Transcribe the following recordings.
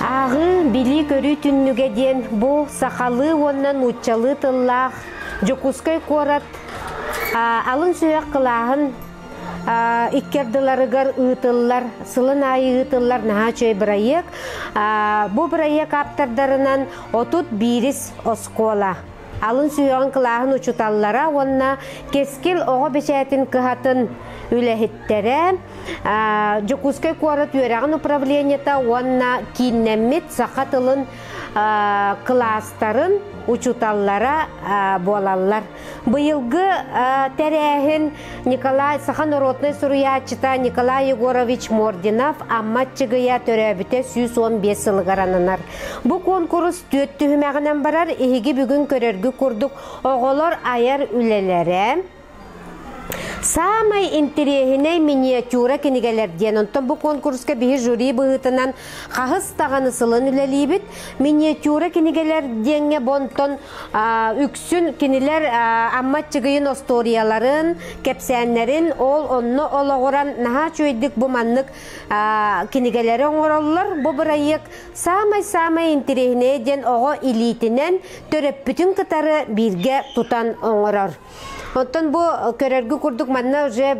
Ағы били көрі түннүге ден бұл сақалы оннан ұтчалы тыллақ жокускай корат алын сүйек қылағын иккердыларыгар ытыллар, сылын айы ытыллар наға чөй бірайек. Бұ бірайек аптардарынан отут бирис оскола. Алын сүйеғын қылағын ұчуталлара, онна кескил оғы бешәтін кығатын үләхеттері. Жокускай корат үйерағын управленията, онна кейнемет сақатылын кластарын учуталлара болалар. Быйылгы тәрәхін Николай Саханородный суруячыта Николай Егорович Мординов амматчыгыя төрәбіте 115 сылғаранынар. Бұ конкурс төттүхімәғінен барар, ехігі бүгін көрергі күрдік оғылар аяр үлелері. Самай интересный миниатюра кенигелерден. Онтон бу конкурска бихи жюри быгытынан қағыз тағаны сылын үлелейбіт. Миниатюра кенигелерденге бонтон үксүн кенилер амматчыгыйын историяларын, кепсәнлерин ол онны олағыран наға чөйдік бу маннык кенигелері оңыролылар. Бу бірайық самай интересный ден оғы илитінен төріп бүтін кытары бирге тутан оңырар. Оттан бу көрергі күрдік манна уже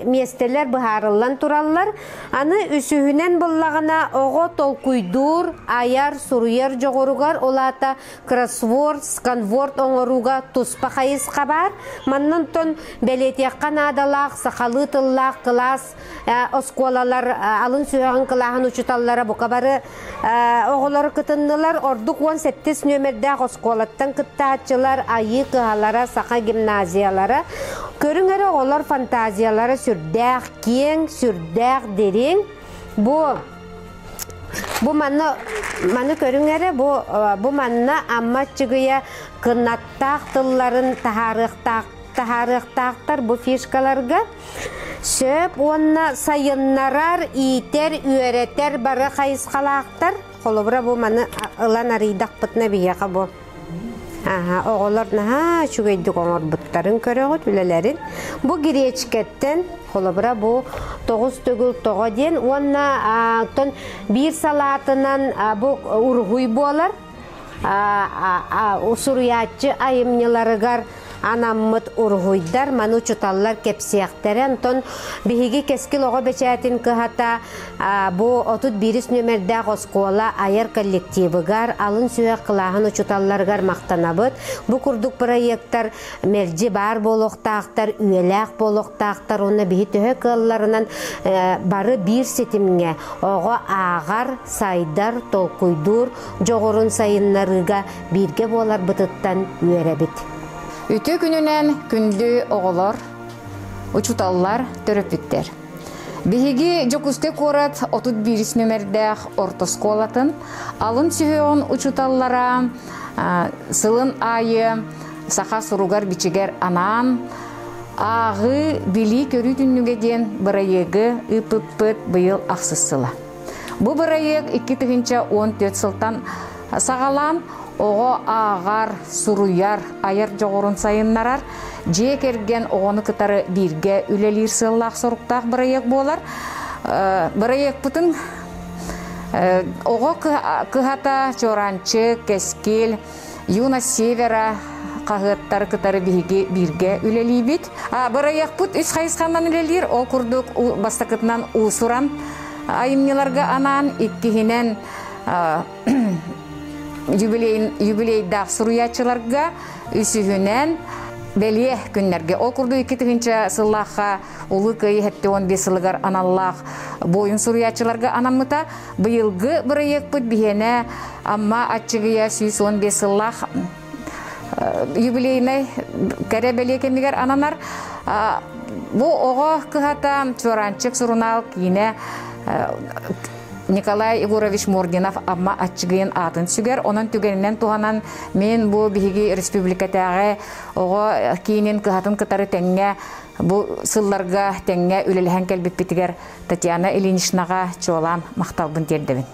местелер бұхарылан тураллар. Аны үсүхінен бұллағына оғы толкуйдур, аяр, суруер жоғыруғар, олата кроссворд, сканворд оңыруға туспа қайыз қабар. Маннан тон бәлетеққан адалақ, сақалы тыллақ, класс, осколалар, алын сүйеғін қылағын ұчыталлара бұқа бары оғылары кытындылар. Ордық 17 нөмердәқ осколаттан кыттаатчылар, айы қығалара, сақа гимназиялары. Көріңері олар фантазиялары сүрдәқ кең, сүрдәқ дерең. Бұ маны көріңері, бұ манна амматчығыя қынаттақ тылларын тахарықтақтар бұ фишкаларға. Сөп онна сайыннарар, итер, үйеретер бары қайысқалақтар. Қолыбыра бұ маны ылан аридақ бұтына бейеға бұ. Оғылар шүгейді қоңыр бұттарын көріғыт үлелерін. Бұ гречкеттен, қолыбыра бұ 9 төгіл 9 ден, онна бір салатынан бұ ұрғуй болар. Сұруятчы айымнеларығар анаммыт ургуйдар ману чуталлар кепсияқтары. Антон биһиги кескил ого бечәтин кыхата бу 31 нөмердә оскола аяр коллективыгар алын сүйә кылаһын чуталларгар мактанабыт. Бу курдук проекттар мерҗи бар болохтактар, үеләк болохтактар, уны биһи төһө кылларынан бары бир сетимгә ого агар, сайдар, толкуйдур, жогорун сайыннарыга бирге болар бытыттан үеребит. Үтө күнүнен күндү оголор, учуталлар төрөпүттер. Биһиги жокусте корат 31 нөмердәх ортосколатын, алын сүйөн учуталлара, сылын айы, саха суругар бичигер анан, ағы били көрү түннүгеден бырайыгы ыпыппыт быйыл аксысыла. Бу бырайыг 2014 сылтан сагалан, ого ағар, суруяр, айыр жоғырын сайыннарар, же керген оғыны кытары бирге үлелер сыллақ соруқтақ бұрайек болар. Бұрайек бұтын ого кыхата чоранчы, кескел, юна севера қағыттар кытары бирге үлелей бит. Бұрайек бұт үс қайысқандан үлелер, ол күрдік бастақытынан ұсыран айымнеларға анан, иккихінен юбилейдақ сұруятчыларға үсігінен бәлие күннерге. Ол күрді 2-тігінші сыллаққа ұлы көйі әтті 15 сылығар аналлақ бойын сұруятчыларға анамыта. Бұйылғы бұрайек бұд бігені амма атчығыя 15 сыллақ юбилейіне кәрі бәлие кемігер ананар. Бұл оғы күхата чоранчық сұрынал кейіне Николай Егорович Мординов амма атчыгын атын сүгер. Онын түгенінен туғанан мен бұл бігі республикатағы оғы кейінен кыхатын кытары тәңге бұл сылларға тәңге үлеліген кәлбіп бітігер Татьяна Ильиничнаға чуалан мақталбын тердебін.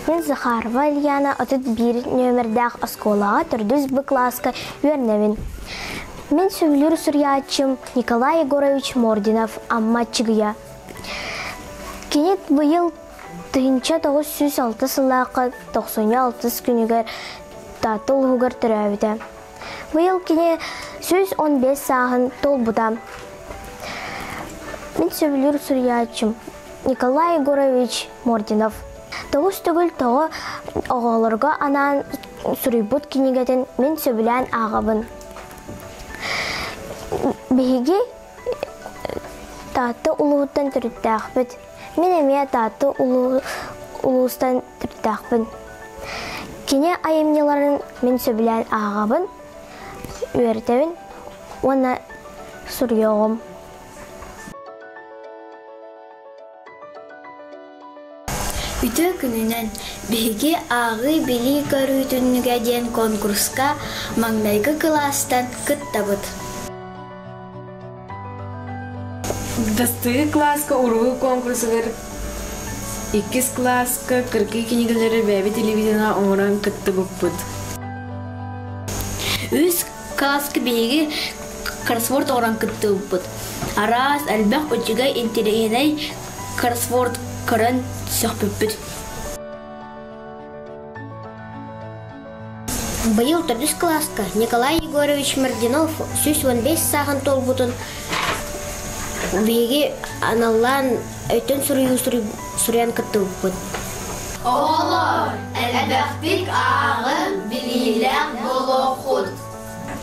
Мен Захарова Ильяна отыт бир нөмірдәқ осколаға түрдіз бі класска үйерневін. Мен сөйлер сүрячым Николай Егорович Мординов амма чыгыя. Кенет бұйыл 1906 сылақы 96 күнігер татыл ғығыр түрәуді. Бұйыл кене 115 сағын тол бұдам. Мен сөйлер сүрячым Николай Егорович Мординов. Тоғыз түгіл тоғы оғаларға анан сүрейбұт кенегетін мен сөбілән ағабын. Бейге таты ұлуыттан түріттәқпіт. Мен әме таты ұлуыстан түріттәқпін. Кене айымнеларын мен сөбілән ағабын, үйертәвін, оны сүрейоғым. Үтө күнінен беге ағы бели көрүйтүнүгө ден конкурска маңнайгы класстан кыттабыт. Дастыгы класска уругу конкурсыгар 2 класска 40 кинигелери бәбі телевизияна оңыран кыттыбыппыт. Үз класска беге кроссворд оңыран кыттыбыппыт. Арас әлбәқ өтігі интерегеней кроссворд кырын сөхпүппүт. Быйыл түрдүс класска Николай Егорович Мординов 115 сағын толбутун беге аналлан өтөн сүрүйен кыттыбыппыт. Оғылар, әлбәқтік ағын білілер болуқуд.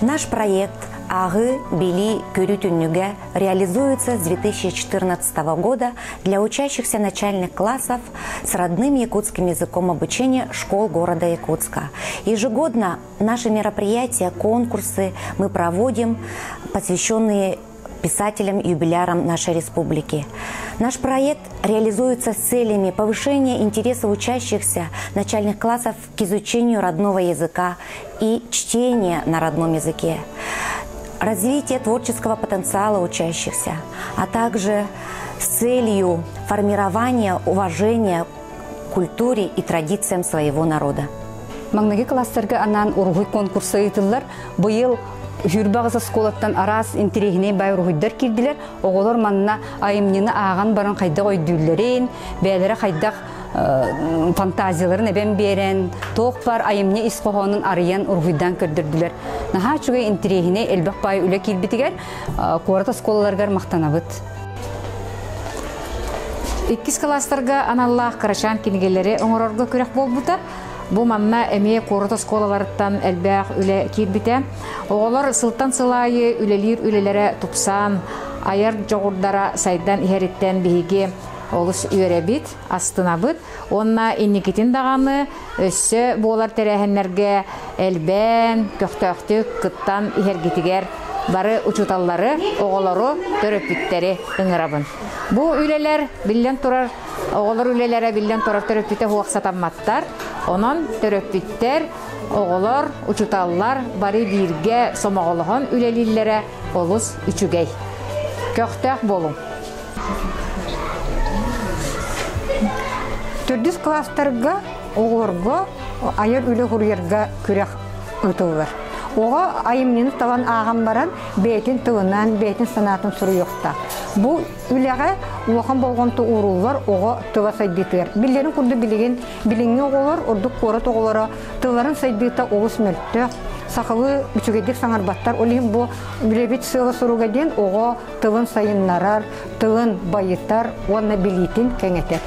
Наш проект «Ағы бели көрүтүнүгө» реализуется с 2014 года для учащихся начальных классов с родным якутским языком обучения школ города Якутска. Ежегодно наши мероприятия, конкурсы мы проводим, посвященные писателям и юбилярам нашей республики. Наш проект реализуется с целями повышения интереса учащихся начальных классов к изучению родного языка и чтения на родном языке, развитие творческого потенциала учащихся, а также с целью формирования уважения к культуре и традициям своего народа. Маңнаги класстарга анан ургуй конкурсы ыйтылар. Быйыл Жүрбағыз сколаттан арас интерегіне бай ургуйдар кирдилер. Оғолар манна айымнені аған баран қайдақ өйдүлерін, бәлері қайдақ фантазияларын әбен берен, тоқ бар айымне исқоғанын арыян ургуйдан көрдірділер. Наха чугай интерегіне әлбәқ бай үлі кирбетігер, қората сколаларғар мақтанабыт. 2 класстарга аналлах карашан кинигелери оңорорго көрек болбута. Бу мамма эме корото сколаларыттан элбэх үле кирбите. Оголор сылтан сылайы үлелир үлелере тупсан, аяр жогурдара сайдан ихериттен биһиги олус үйребит, астынабыт. Онна инникитин даганы өссө болар терехеннерге элбен, көктөктүк, кыттан ихергитигер бары учуталлары, оголору, төрөпүттери ыңырабын. Бу үлелер биллен турар, оголор үлелере биллен турар төрөпүтте хуаксатамматтар. Онон төрөпүттер, оголор, учуталлар бары бирге сомоголохон үлелиллере олус үчүгей. Көктөк болу. Төрдүс класстарга оголорго аяр үле хурьерга күрек өтөбөр. Oğa ayımnını tavan ağam baran beytin tığından, beytin sanatın sürü yokta. Bu üleğe uğan bolğantı uğrullar oğa tıva saydıtır. Billerin kurdu bilingi oğular, orduk korat oğulara tığların saydıta oğuz mölttü. Sakılı bütügedik sanarbattar. Olayım bu bilebit sığı soruga den oğa tığın sayınlarar, tığın bayıttar, ona bilitin keneter.